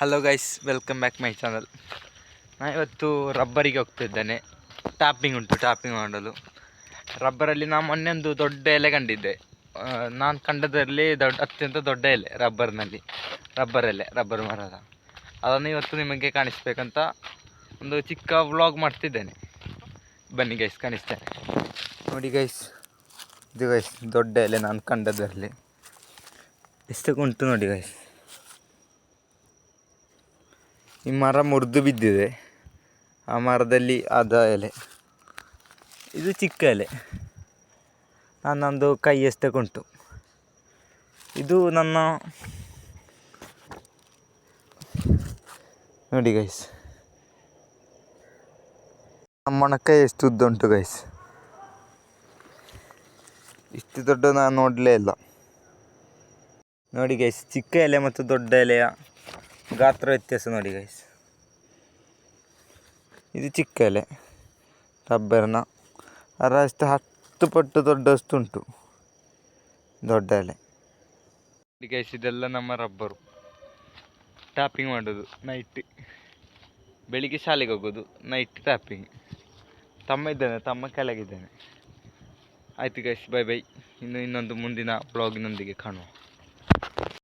Hello guys, welcome back my channel. ನಾನು ಇವತ್ತು ರಬ್ಬರಿಗೆ ಹೋಗ್ತಿದ್ದೇನೆ. Tapping ಉಂಟು, ಟ್ಯಾಪಿಂಗ್ ಮಾಡಲು. ರಬ್ಬರಲ್ಲಿ ನಾನು ಮೊನ್ನೆ ಒಂದು ದೊಡ್ಡ ಎಲೆ ಕಂಡಿದ್ದೆ. ನಾನು ಕಂಡದಲ್ಲಿ ಅತ್ಯಂತ ದೊಡ್ಡ ಎಲೆ ರಬ್ಬರ್ ಎಲೆ, ರಬ್ಬರ್ ಮರದ. ಅದನ್ನು ಇವತ್ತು ನಿಮಗೆ ಕಾಣಿಸ್ಬೇಕಂತ ಒಂದು ಚಿಕ್ಕ ವ್ಲಾಗ್ ಮಾಡ್ತಿದ್ದೇನೆ. ಬನ್ನಿ ಗೈಸ್, ಕಾಣಿಸ್ತೇನೆ ನೋಡಿ ಗೈಸ್. ಇದು ಗೈಸ್ ದೊಡ್ಡ ಎಲೆ ನಾನು ಕಂಡದ್ರಲ್ಲಿ ಎಷ್ಟು ಉಂಟು ನೋಡಿ ಗೈಸ್. ಈ ಮರ ಮುರಿದು ಬಿದ್ದಿದೆ. ಆ ಮರದಲ್ಲಿ ಆದ ಎಲೆ ಇದು ಚಿಕ್ಕ ಎಲೆ. ನನ್ನೊಂದು ಕೈಯಷ್ಟಕ್ಕುಂಟು. ಇದು ನನ್ನ ನೋಡಿ ಗೈಸ್, ನಮ್ಮ ಮೊಣಕೈ ಎಷ್ಟು ಉದ್ದ ಉಂಟು ಗೈಸ್. ಇಷ್ಟು ದೊಡ್ಡ ನಾನು ನೋಡಲೇ ಇಲ್ಲ. ನೋಡಿ ಗೈಸ್, ಚಿಕ್ಕ ಎಲೆ ಮತ್ತು ದೊಡ್ಡ ಎಲೆಯ ಗಾತ್ರ ವ್ಯತ್ಯಾಸ ನೋಡಿ ಗೈಸ್. ಇದು ಚಿಕ್ಕ ಎಲೆ ರಬ್ಬರ್ನ, ಅದರಷ್ಟು 10 ಪಟ್ಟು ದೊಡ್ಡಷ್ಟು ಉಂಟು ದೊಡ್ಡ ಎಲೆ. ನೋಡಿ ಗೈಸ್, ಇದೆಲ್ಲ ನಮ್ಮ ರಬ್ಬರು. ಟ್ಯಾಪಿಂಗ್ ಮಾಡೋದು ನೈಟ್, ಬೆಳಿಗ್ಗೆ ಶಾಲೆಗೆ ಹೋಗೋದು, ನೈಟ್ ಟ್ಯಾಪಿಂಗ್. ತಮ್ಮ ಕೆಳಗಿದ್ದೇನೆ. ಆಯಿತು ಗೈಸ್, ಬೈ ಬೈ. ಇನ್ನೊಂದು ಮುಂದಿನ ಬ್ಲಾಗಿನೊಂದಿಗೆ ಕಾಣುವ.